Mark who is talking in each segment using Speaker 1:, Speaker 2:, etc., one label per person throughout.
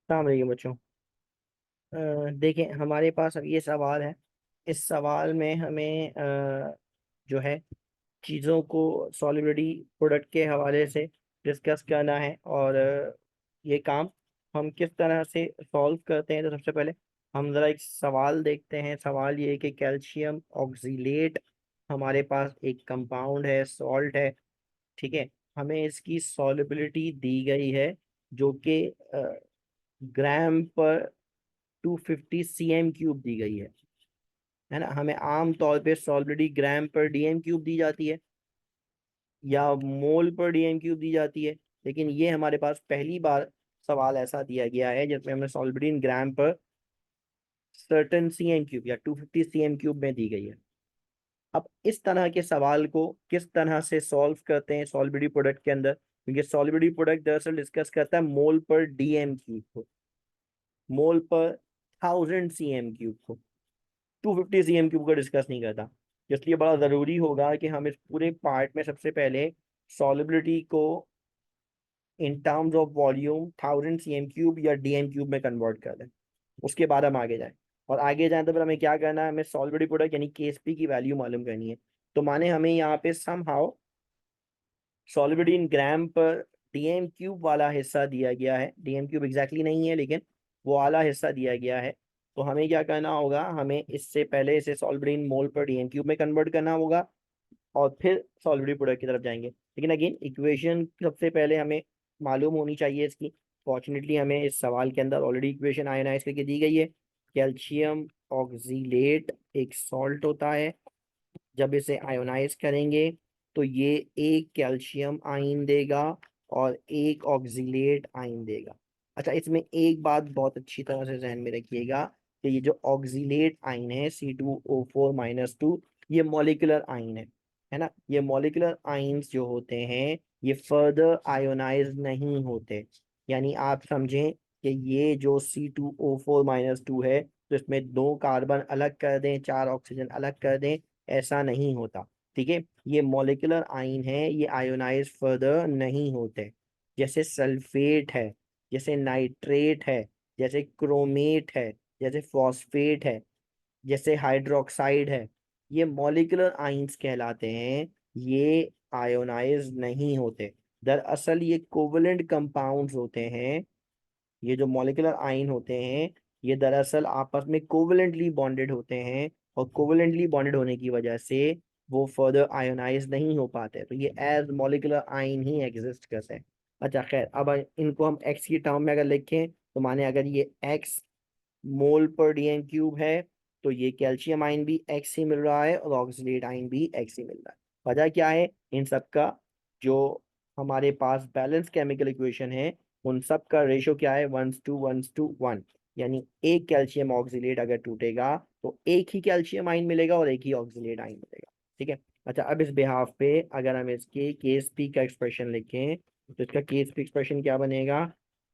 Speaker 1: काम रही बच्चों। देखें, हमारे पास अब ये सवाल है। इस सवाल में हमें जो है चीज़ों को सॉलिबिलिटी प्रोडक्ट के हवाले से डिस्कस करना है। और ये काम हम किस तरह से सॉल्व करते हैं, तो सबसे पहले हम ज़रा एक सवाल देखते हैं। सवाल ये है कि कैल्शियम ऑक्सीलेट हमारे पास एक कंपाउंड है, सॉल्ट है। ठीक है, हमें इसकी सॉलिबिलिटी दी गई है जो कि ग्राम पर 250 cm³ दी गई है ना। हमें आम तौर पे सॉलिबिलिटी ग्राम पर DM³ दी जाती है या मोल पर DM³ दी जाती है। लेकिन ये हमारे पास पहली बार सवाल ऐसा दिया गया है जिसमें हमें सॉलिबिलिटी इन ग्राम पर सर्टेन CM³ या 250 cm³ में दी गई है। अब इस तरह के सवाल को किस तरह से सॉल्व करते हैं सॉलिबिलिटी प्रोडक्ट के अंदर, क्योंकि सॉलिबिलिटी प्रोडक्ट दरअसल डिस्कस करता है मोल पर DM³ को, मोल पर 1000 cm³ को, 250 cm³ को डिस्कस नहीं करता। इसलिए बड़ा ज़रूरी होगा कि हम इस पूरे पार्ट में सबसे पहले सॉलिबिलिटी को in terms of volume 1000 cm³ या DM³ में कन्वर्ट कर दें। उसके बाद हम आगे जाएं। और आगे जाएं तो फिर हमें क्या करना है, हमें सॉलिबिलिटी प्रोडक्ट यानी KSP की वैल्यू मालूम करनी है। तो माने हमें यहाँ पे समहाउ सॉलिबिलिटी इन ग्राम पर DM³ वाला हिस्सा दिया गया है। DM³ एग्जैक्टली नहीं है लेकिन वो वाला हिस्सा दिया गया है। तो हमें क्या करना होगा, हमें इससे पहले इसे सॉलिबिलिटी इन मोल पर DM³ में कन्वर्ट करना होगा और फिर सॉलिबिलिटी प्रोडक्ट की तरफ जाएंगे। लेकिन अगेन इक्वेशन सबसे पहले हमें मालूम होनी चाहिए इसकी। फॉर्चुनेटली हमें इस सवाल के अंदर ऑलरेडी इक्वेशन आयोनाइज करके दी गई है। कैल्शियम ऑक्सीलेट एक सॉल्ट होता है। जब इसे आयोनाइज करेंगे तो ये एक कैल्शियम आयन देगा और एक ऑक्सीलेट आयन देगा। अच्छा, इसमें एक बात बहुत अच्छी तरह से जहन में रखिएगा कि ये जो ऑक्सीलेट आयन है C2O4-2, ये मॉलिक्यूलर आयन है ना। ये मॉलिक्यूलर आयन्स जो होते हैं ये फर्दर आयोनाइज नहीं होते। यानी आप समझें कि ये जो C2O4-2 है तो इसमें 2 कार्बन अलग कर दें, 4 ऑक्सीजन अलग कर दें, ऐसा नहीं होता। ठीक है, ये मॉलिक्यूलर आयन है, ये आयोनाइज फर्दर नहीं होते। जैसे सल्फेट है, जैसे नाइट्रेट है, जैसे क्रोमेट है, जैसे फॉस्फेट है, जैसे हाइड्रोक्साइड है, ये मॉलिक्यूलर आयन्स कहलाते हैं। ये आयोनाइज नहीं होते। दरअसल ये कोवलेंट कंपाउंड्स होते हैं। ये जो मॉलिक्यूलर आयन होते हैं ये दरअसल आपस में कोवलेंटली बॉन्डेड होते हैं और कोवलेंटली बॉन्डेड होने की वजह से वो फर्दर आयोनाइज नहीं हो पाते। तो ये एज मॉलिक्यूलर आयन ही एग्जिस्ट करते हैं। अच्छा खैर, अब इनको हम एक्स की टर्म में अगर लिखें तो माने अगर ये एक्स मोल पर DM³ है तो ये कैल्शियम आयन भी एक्स ही मिल रहा है और ऑक्सीलेट आयन भी एक्स ही मिल रहा है। वजह क्या है, इन सब का जो हमारे पास बैलेंस केमिकल इक्वेशन है उन सब का रेशो क्या है, 1:1:1। यानी एक कैल्शियम ऑक्सीलेट अगर टूटेगा तो एक ही कैल्शियम आयन मिलेगा और एक ही ऑक्सीलेट आयन मिलेगा। ठीक है। अच्छा, अब इस बिहाफ पे अगर हम इसके KSP का एक्सप्रेशन लिखें तो इसका KSP एक्सप्रेशन क्या बनेगा,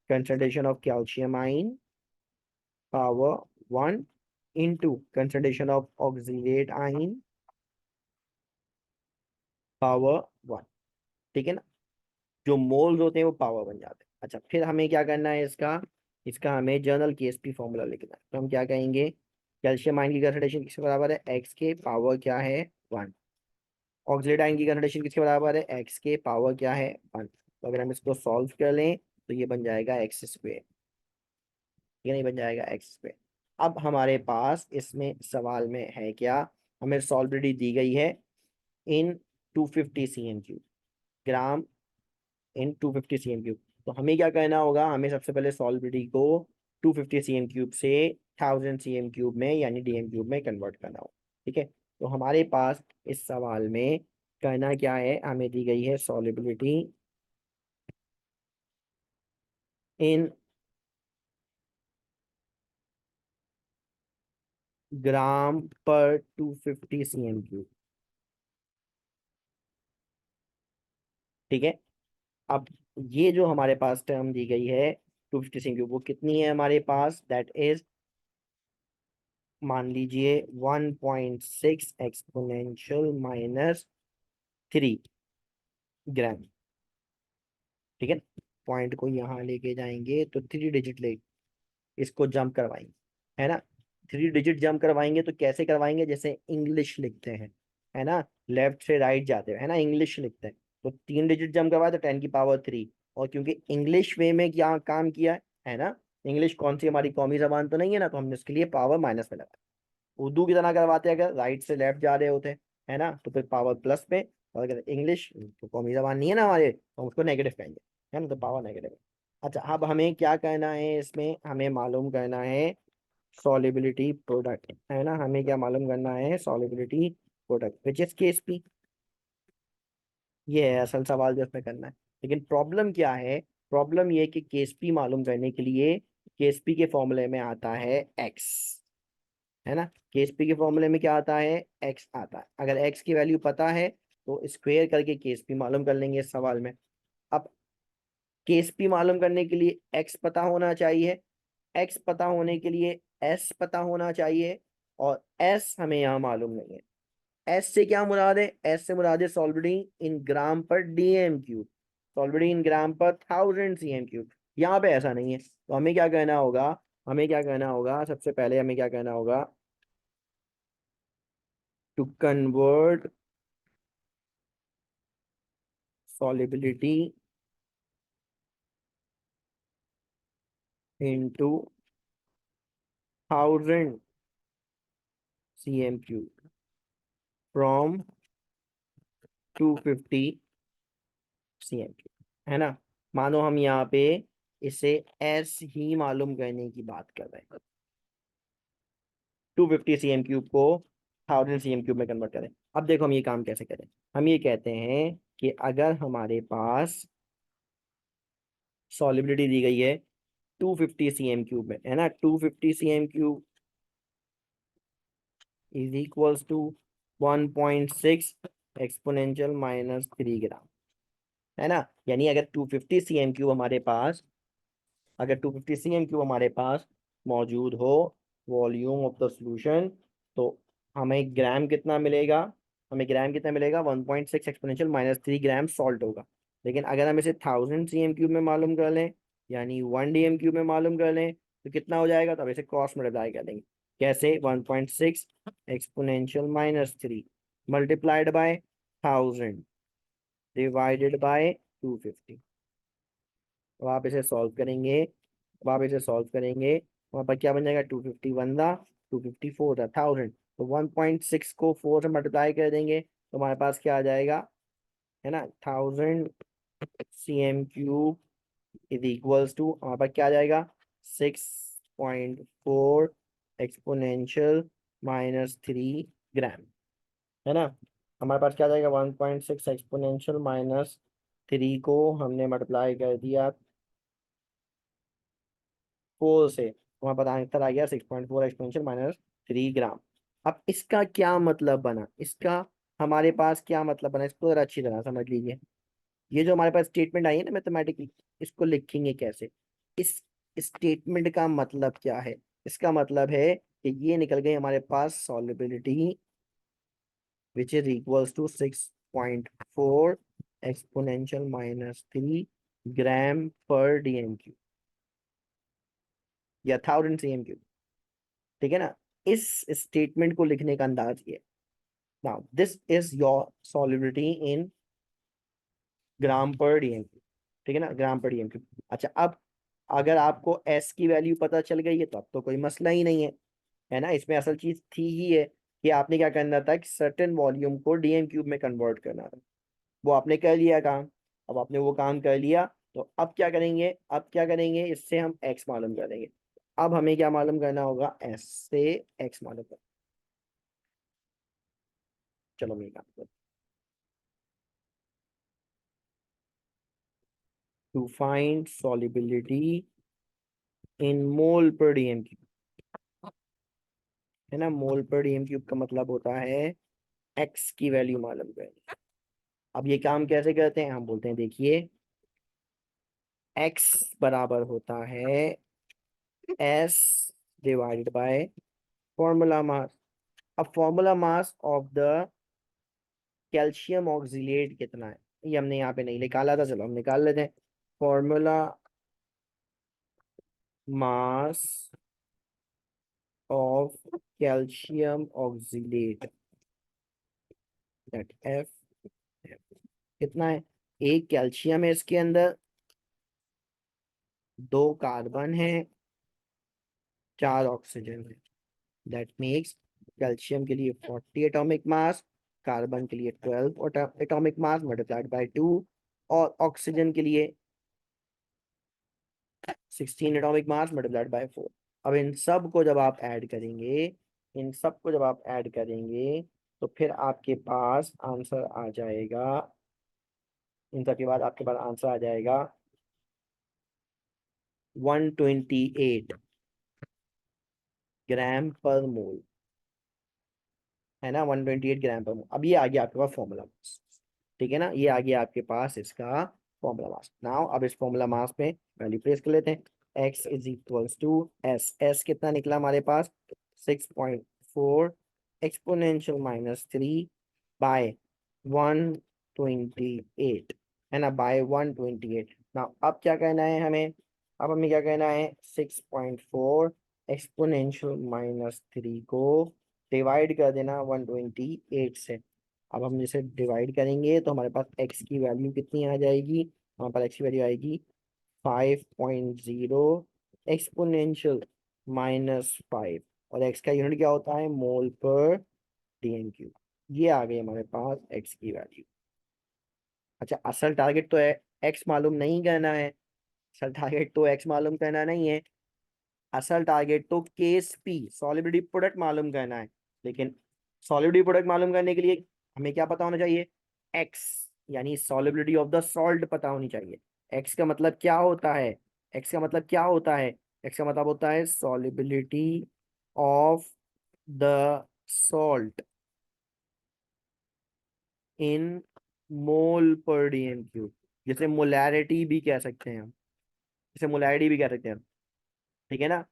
Speaker 1: concentration of calcium ion power 1 into concentration of oxalate ion power 1। ठीक है ना, जो मोल्स होते हैं वो पावर बन जाते हैं। अच्छा, फिर हमें क्या करना है, इसका इसका हमें जर्नल KSP फॉर्मूला लिखना है। तो हम क्या कहेंगे, कैल्शियम आयन की कंसंट्रेशन किसके बराबर है, एक्स के पावर क्या है 1। ऑक्सीलेट आयन की कंसंट्रेशन किसके बराबर है, एक्स के पावर क्या है 1। तो अगर हम इसको सॉल्व कर लें तो ये बन जाएगा x²। ये नहीं बन जाएगा x²। अब हमारे पास इसमें सवाल में है क्या, हमें सॉल्बिलिटी दी गई है इन 250 cm³ ग्राम इन 250 cm³। तो हमें क्या करना होगा, हमें सबसे पहले सॉल्बिलिटी को 250 cm³ से 1000 cm³ में यानी DM³ में कन्वर्ट करना होगा। ठीक है, तो हमारे पास इस सवाल में करना क्या है, हमें दी गई है सॉलिबिलिटी इन ग्राम पर 250 cm³। ठीक है, अब ये जो हमारे पास टर्म दी गई है 250 cm³ वो कितनी है हमारे पास, दैट इज मान लीजिए 1.6 एक्सपोनेंशियल -3 ग्राम। ठीक है, पॉइंट को यहाँ लेके जाएंगे तो 3 डिजिट ले इसको जंप करवाएंगे, है ना। 3 डिजिट जंप करवाएंगे तो कैसे करवाएंगे, जैसे इंग्लिश लिखते हैं, है ना, लेफ्ट से राइट जाते हैं, है ना, इंग्लिश लिखते हैं। तो 3 डिजिट जंप करवाए तो 10 की पावर 3। और क्योंकि इंग्लिश वे में क्या काम किया है ना, इंग्लिश कौन सी हमारी कौमी जबान तो नहीं है ना, तो हमने उसके लिए पावर माइनस में लगाया। उर्दू की तरह करवाते अगर राइट से लेफ्ट जा रहे होते, है ना, तो फिर पावर प्लस पे। और अगर इंग्लिश तो कौमी जबान नहीं है ना हमारे, तो हम उसको नेगेटिव कहेंगे, है ना, तो पावर नेगेटिव है। अच्छा, अब हमें क्या करना है, इसमें हमें मालूम करना है सॉलिबिलिटी प्रोडक्ट, है ना, हमें क्या मालूम करना है, solubility product which is Ksp. ये है असल सवाल जो इसमें करना है। लेकिन प्रॉब्लम क्या है, प्रॉब्लम ये है कि केएसपी मालूम करने के लिए केएसपी के फॉर्मूले में आता है एक्स, है ना। केएसपी के फॉर्मूले में क्या आता है, एक्स आता है। अगर एक्स की वैल्यू पता है तो स्क्वेयर करके केएसपी मालूम कर लेंगे इस सवाल में। अब केएसपी मालूम करने के लिए एक्स पता होना चाहिए, एक्स पता होने के लिए एस पता होना चाहिए, और एस हमें यहाँ मालूम नहीं है। एस से क्या मुराद है, एस से मुराद है सॉल्बिडिंग इन ग्राम पर डीएम क्यूब, सॉल्बिडिंग इन ग्राम पर 1000 cm क्यूब। यहाँ पे ऐसा नहीं है, तो हमें क्या कहना होगा, हमें क्या कहना होगा, सबसे पहले हमें क्या कहना होगा, to convert solubility into 1000 cm cube from 250 cm cube, है ना। मानो हम यहाँ पे इसे एस ही मालूम करने की बात कर रहे हैं, 250 cm क्यूब को 1000 cm क्यूब में कन्वर्ट करें। अब देखो हम ये काम कैसे करें, हम ये कहते हैं कि अगर हमारे पास सॉलिबिलिटी दी गई है 250 cm क्यूब में, है ना, 250 cm cube is equals to 1.6 exponential -3 gram, है ना। यानी अगर 250 cm क्यूब हमारे पास, अगर 250 cm क्यूब हमारे पास मौजूद हो वॉल्यूम ऑफ द सॉल्यूशन, तो हमें ग्राम कितना मिलेगा, हमें ग्राम कितना मिलेगा, 1.6 एक्सपोनेंशियल -3 ग्राम सॉल्ट होगा। लेकिन अगर हम इसे 1000 cm क्यूब में मालूम कर लें, यानी 1 dm क्यूब में मालूम कर लें, तो कितना हो जाएगा, तब इसे क्रॉस मल्टीप्लाई कर देंगे। कैसे, 1.6 exponential -3 multiplied by 1000 divided by 250। अब आप इसे सॉल्व करेंगे, अब आप इसे सॉल्व करेंगे, वहां पर क्या बन जाएगा, 250 वन 254 था 1000, तो 1.6 को 4 से मल्टीप्लाई कर देंगे तो हमारे पास क्या आ जाएगा, है ना, 1000 cm cube is equals to, हमारे पास क्या आ जाएगा, 6.4 एक्सपोनेंशियल -3 ग्राम, है ना। हमारे पास क्या आ जाएगा, 1.6 एक्सपोनेंशियल -3 को हमने मल्टीप्लाई कर दिया 4 से, हमारे पास आंसर आ गया 6.4 एक्सपोनेंशियल -3 ग्राम। अब इसका क्या मतलब बना, इसका हमारे पास क्या मतलब बना, इसको जरा अच्छी तरह समझ लीजिए। ये जो हमारे पास स्टेटमेंट आई है ना मैथमेटिकली, इसको लिखेंगे कैसे, इस स्टेटमेंट का मतलब क्या है, इसका मतलब है कि ये निकल गई हमारे पास solubility which is equals to 6.4 exponential -3 gram पर डीएम क्यूब या 1000 cm क्यूब, ठीक है ना। इस स्टेटमेंट को लिखने का अंदाज ये, now this is your solubility in gram पर डीएम क्यूब, ठीक है ना, ग्राम पर डीएम क्यूब। अच्छा, अब अगर आपको एस की वैल्यू पता चल गई है तो अब तो कोई मसला ही नहीं है ना। इसमें असल चीज थी ही है कि आपने क्या करना था कि सर्टेन वॉल्यूम को डीएम क्यूब में कन्वर्ट करना था, वो आपने कर लिया काम। अब आपने वो काम कर लिया, तो अब क्या करेंगे, अब क्या करेंगे, इससे हम एक्स मालूम करेंगे। अब हमें क्या मालूम करना होगा, एस से एक्स मालूम कर, चलो मैं काम करता to find solubility in mole पर डीएम क्यूब, है ना। मोल पर डीएम क्यूब का मतलब होता है एक्स की वैल्यू मालूम करनी। अब ये काम कैसे करते हैं, हम बोलते हैं देखिए, एक्स बराबर होता है S divided by formula mass. अब formula mass of the calcium oxalate कितना है, ये हमने यहाँ पे नहीं निकाला था, चलो हम निकाल लेते हैं। Formula mass of calcium oxalate, that F, कितना है? एक कैल्शियम है इसके अंदर, दो कार्बन है, चार ऑक्सीजन है। दैट मेक्स कैल्शियम के लिए 40 एटॉमिक मास, कार्बन के लिए 12 एटॉमिक मास मल्टीप्लाइड बाय 2, और ऑक्सीजन के लिए 16 एटॉमिक मास मल्टीप्लाइड बाय 4। अब इन सब को जब आप ऐड करेंगे, इन सब को जब आप ऐड करेंगे, तो फिर आपके पास आंसर आ जाएगा, इन सब के बाद आपके पास आंसर आ जाएगा 128 ग्राम पर मोल, है ना, 128 ग्राम पर मोल। अब ये आ गया आपके पास फॉर्मूला मास, ठीक है ना, ये आ गया आपके पास इसका फॉर्मूला मास। नाउ अब इस फॉर्मूला मास में वैल्यू प्लेस कर लेते हैं। x is equals to S, S कितना निकला हमारे पास? 6.4 एक्सपोनेंशियल -3 बाय 128, है ना, बाय 128। नाउ अब क्या कहना है हमें? अब हमें क्या कहना है? 6.4 एक्सपोनेंशियल -3 को डिवाइड कर देना 128 से। अब हम इसे डिवाइड करेंगे तो हमारे पास x की वैल्यू कितनी आ जाएगी? हमारे पास x की वैल्यू आएगी 5.0 एक्सपोनेंशियल -5, और x का यूनिट क्या होता है? मोल पर dm³। ये आ गई हमारे पास x की वैल्यू। अच्छा, असल टारगेट तो है x मालूम नहीं करना है, असल टारगेट तो x मालूम करना नहीं है, असल टारगेट तो केस पी सॉलिबिलिटी प्रोडक्ट मालूम करना है। लेकिन सॉलिबिलिटी प्रोडक्ट मालूम करने के लिए हमें क्या पता होना चाहिए? एक्स, यानी सॉलिबिलिटी ऑफ द सॉल्ट पता होनी चाहिए। एक्स का मतलब क्या होता है? एक्स का मतलब क्या होता है? एक्स का मतलब होता है solubility of the salt in mole पर dm³, जिसे मोलैरिटी भी कह सकते हैं हम, जिसे मोलैरिटी भी कह सकते हैं, ठीक है ना।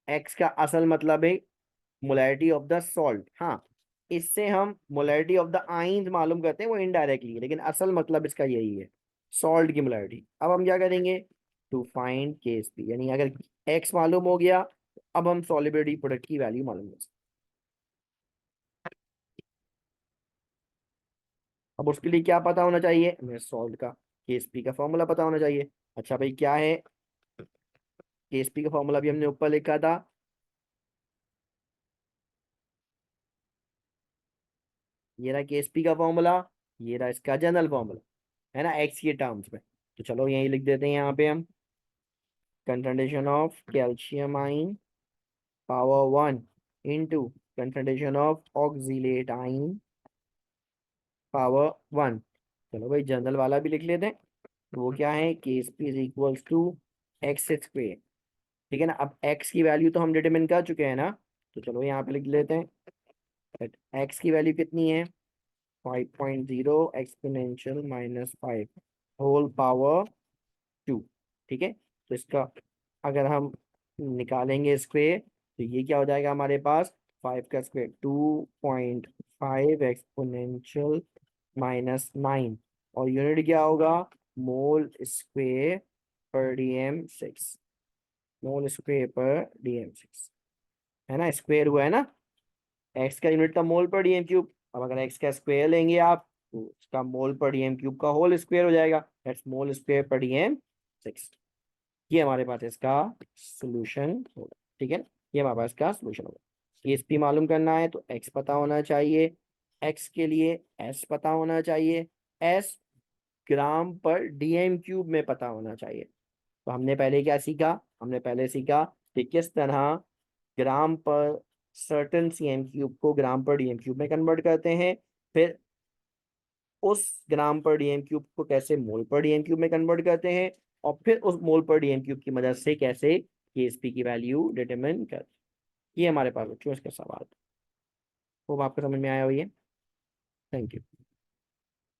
Speaker 1: एक्स का असल मतलब है मोलैरिटी ऑफ द सॉल्ट। हाँ, इससे हम मोलैरिटी ऑफ द आइंस मालूम करते हैं, वो इनडायरेक्टली, लेकिन असल मतलब इसका यही है, सॉल्ट की मोलैरिटी। अब हम क्या करेंगे? टू फाइंड केस पी, यानी अगर एक्स मालूम हो गया, अब हम सॉलिबिलिटी प्रोडक्ट की वैल्यू मालूम कर सकते हैं। अब उसके लिए क्या पता होना चाहिए? हमें सॉल्ट का केस पी का फॉर्मूला पता होना चाहिए। अच्छा भाई, क्या है केस पी का फॉर्मूला? भी हमने ऊपर लिखा था, ये रहा केस पी का फॉर्मूला, ये रहा इसका जनरल फॉर्मूला, है ना, एक्स के टर्म्स में। तो चलो यही लिख देते हैं यहाँ पे हम, concentration of calcium ion power 1 into concentration of oxalate ion power 1। चलो भाई जनरल वाला भी लिख लेते हैं, तो वो क्या है? K S P is equals to X square, ठीक है ना। अब एक्स की वैल्यू तो हम डिटरमिन कर चुके हैं ना, तो चलो यहाँ पे लिख लेते हैं, एक्स की वैल्यू कितनी है? 5.0 एक्सपोनेंशियल -5 होल पावर 2, ठीक है। तो इसका अगर हम निकालेंगे स्क्वेयर, तो ये क्या हो जाएगा हमारे पास? 5 का स्क्वेयर 2.5 एक्सपोनेंशियल -9, और यूनिट क्या होगा? मोल स्क्वेयर पर dm6, मोल स्क्वेयर पर dm6, है ना, स्क्वेयर हुआ है ना। एक्स का यूनिट था मोल पर dm³, अब अगर एक्स का स्क्वेयर लेंगे आप, तो उसका मोल पर dm³ का होल स्क्वेयर हो जाएगा, दैट्स मोल स्क्वेयर पर dm6। ये हमारे पास इसका सोल्यूशन होगा, ठीक है ना, ये हमारे पास इसका सोल्यूशन होगा। केएसपी मालूम करना है तो एक्स पता होना चाहिए, एक्स के लिए एस पता होना चाहिए, एस ग्राम पर dm³ में पता होना चाहिए। तो हमने पहले क्या सीखा? हमने पहले सीखा कि किस तरह ग्राम पर सर्टन cm³ को ग्राम पर dm³ में कन्वर्ट करते हैं, फिर उस ग्राम पर dm³ को कैसे मोल पर dm³ में कन्वर्ट करते हैं, और फिर उस मोल पर dm³ की मदद से कैसे केएसपी की वैल्यू डिटरमिन करते हैं। ये हमारे पास बच्चों इसका सवाल। होप आपको समझ में आया हुई है। Thank you.